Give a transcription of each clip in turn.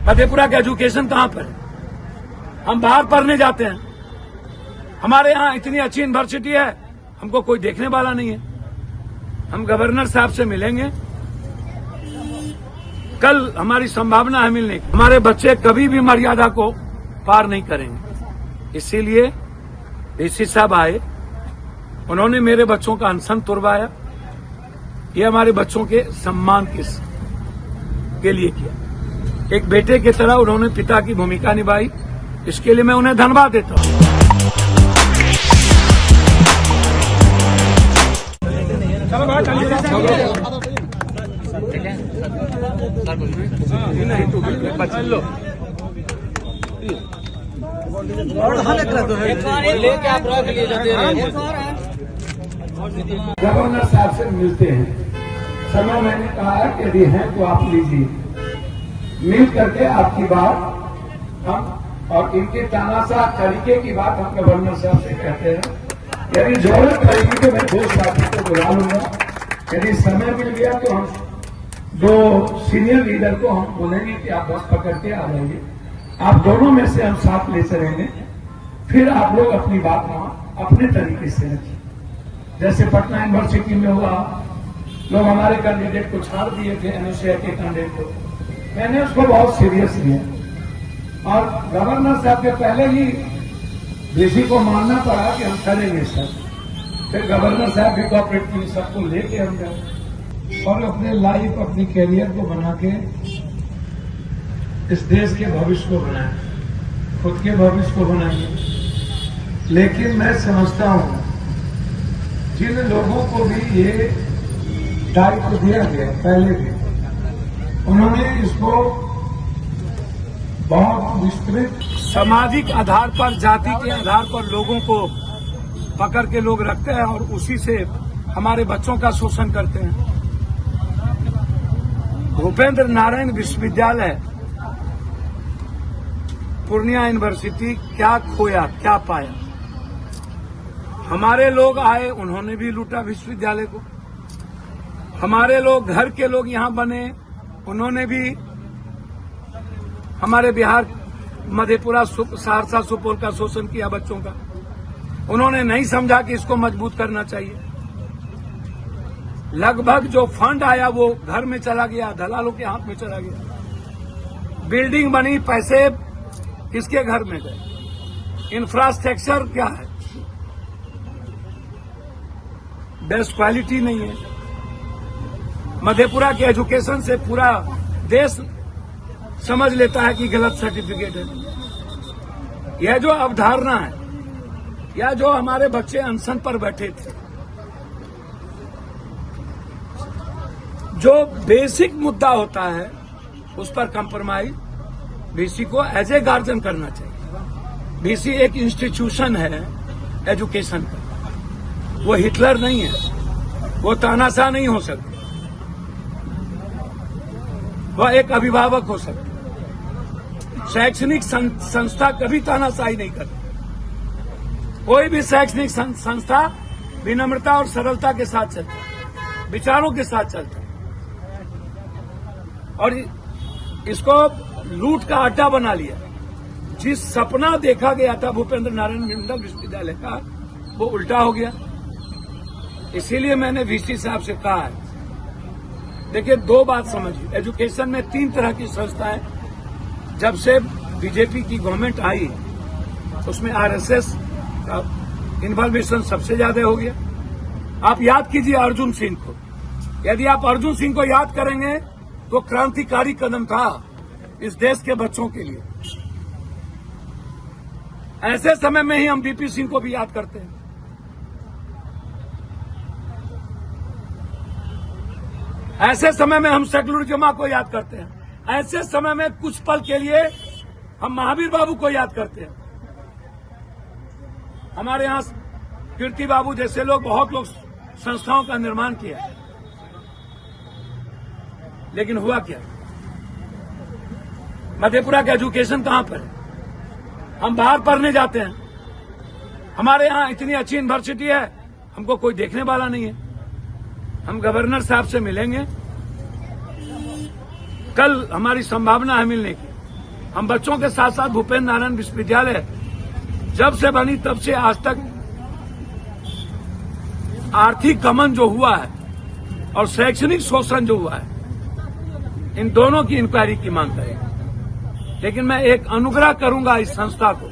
मधेपुरा का एजुकेशन कहाँ पर है? हम बाहर पढ़ने जाते हैं, हमारे यहाँ इतनी अच्छी यूनिवर्सिटी है, हमको कोई देखने वाला नहीं है। हम गवर्नर साहब से मिलेंगे, कल हमारी संभावना है मिलने की। हमारे बच्चे कभी भी मर्यादा को पार नहीं करेंगे। इसीलिए डीसी साहब आए, उन्होंने मेरे बच्चों का अनशन तुड़वाया। ये हमारे बच्चों के सम्मान के लिए किया। एक बेटे की तरह उन्होंने पिता की भूमिका निभाई, इसके लिए मैं उन्हें धन्यवाद देता हूं। गवर्नर साहब से मिलते हैं, समय मैंने कहा है कि यदि हैं तो आप लीजिए, मिल करके आपकी बात हम और इनके तानाशाह तरीके की बात हम गवर्नर साहब से कहते हैं। यदि जरूरत पड़ेगी तो मैं दो साथी को बुला लूंगा। यदि समय मिल गया तो हम दो सीनियर लीडर को हम बोलेंगे कि आप बस पकड़ के आ जाइए, आप दोनों में से हम साथ ले चलेंगे, फिर आप लोग अपनी बात वहां अपने तरीके से रखिए। जैसे पटना यूनिवर्सिटी में हुआ, लोग हमारे कैंडिडेट को छाड़ दिए थे, एनएसयूआई के कैंडिडेट को, मैंने उसको बहुत सीरियस लिया और गवर्नर साहब के पहले ही डीसी को मानना पड़ा कि हम करेंगे सर। फिर गवर्नर साहब भी कोऑपरेट किए, सबको लेके हम गए और अपने लाइफ, अपनी कैरियर को बना के इस देश के भविष्य को बनाए, खुद के भविष्य को बनाएंगे। लेकिन मैं समझता हूं जिन लोगों को भी ये दायित्व दिया गया पहले भी, उन्होंने इसको बहुत विस्तृत सामाजिक आधार पर, जाति के आधार पर लोगों को पकड़ के लोग रखते हैं और उसी से हमारे बच्चों का शोषण करते हैं। भूपेंद्र नारायण विश्वविद्यालय, पूर्णिया यूनिवर्सिटी क्या खोया क्या पाया? हमारे लोग आए, उन्होंने भी लूटा विश्वविद्यालय को। हमारे लोग, घर के लोग यहां बने, उन्होंने भी हमारे बिहार, मधेपुरा, सहरसा, सुपौल का शोषण किया बच्चों का। उन्होंने नहीं समझा कि इसको मजबूत करना चाहिए। लगभग जो फंड आया वो घर में चला गया, दलालों के हाथ में चला गया। बिल्डिंग बनी, पैसे किसके घर में गए? इंफ्रास्ट्रक्चर क्या है? बेस्ट क्वालिटी नहीं है। मधेपुरा के एजुकेशन से पूरा देश समझ लेता है कि गलत सर्टिफिकेट है। यह जो अवधारणा है, या जो हमारे बच्चे अनशन पर बैठे थे, जो बेसिक मुद्दा होता है उस पर कंप्रोमाइज बीसी को एज ए गार्जियन करना चाहिए। बीसी एक इंस्टीट्यूशन है एजुकेशन का, वो हिटलर नहीं है, वो तानाशाह नहीं हो सकते, वह एक अभिभावक हो सकते। शैक्षणिक संस्था कभी तानाशाही नहीं करती। कोई भी शैक्षणिक संस्था विनम्रता और सरलता के साथ चलता है, विचारों के साथ चलता है। और इसको लूट का अड्डा बना लिया। जिस सपना देखा गया था भूपेंद्र नारायण मंडल विश्वविद्यालय का, वो उल्टा हो गया। इसीलिए मैंने वीसी साहब से कहा है, देखिए दो बात समझिए, एजुकेशन में 3 तरह की संस्थाएं, जब से बीजेपी की गवर्नमेंट आई उसमें आरएसएस का इन्वॉल्वेशन सबसे ज्यादा हो गया। आप याद कीजिए अर्जुन सिंह को, यदि आप अर्जुन सिंह को याद करेंगे तो क्रांतिकारी कदम था इस देश के बच्चों के लिए। ऐसे समय में ही हम बीपी सिंह को भी याद करते हैं। ऐसे समय में हम सेकुलरिज्म को याद करते हैं। ऐसे समय में कुछ पल के लिए हम महावीर बाबू को याद करते हैं। हमारे यहां कीर्ति बाबू जैसे लोग, बहुत लोग संस्थाओं का निर्माण किया, लेकिन हुआ क्या? मधेपुरा का एजुकेशन कहां पर है? हम बाहर पढ़ने जाते हैं, हमारे यहां इतनी अच्छी यूनिवर्सिटी है, हमको कोई देखने वाला नहीं है। हम गवर्नर साहब से मिलेंगे, कल हमारी संभावना है मिलने की। हम बच्चों के साथ साथ भूपेन्द्र नारायण विश्वविद्यालय जब से बनी तब से आज तक आर्थिक गमन जो हुआ है और शैक्षणिक शोषण जो हुआ है, इन दोनों की इंक्वायरी की मांग करेंगे। लेकिन मैं एक अनुग्रह करूंगा इस संस्था को,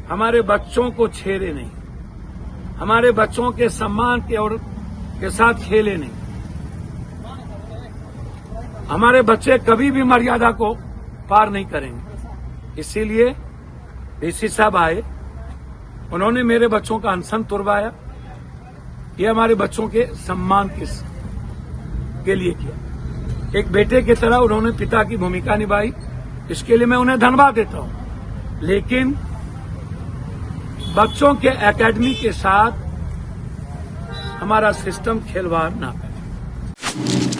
हमारे बच्चों को छेड़े नहीं, हमारे बच्चों के सम्मान के साथ खेले नहीं। हमारे बच्चे कभी भी मर्यादा को पार नहीं करेंगे। इसीलिए डीसी साहब आए, उन्होंने मेरे बच्चों का अनशन तुड़वाया। ये हमारे बच्चों के सम्मान के लिए किया। एक बेटे की तरह उन्होंने पिता की भूमिका निभाई, इसके लिए मैं उन्हें धन्यवाद देता हूं। लेकिन बच्चों के एकेडमी के साथ हमारा सिस्टम खिलवाड़ ना करे।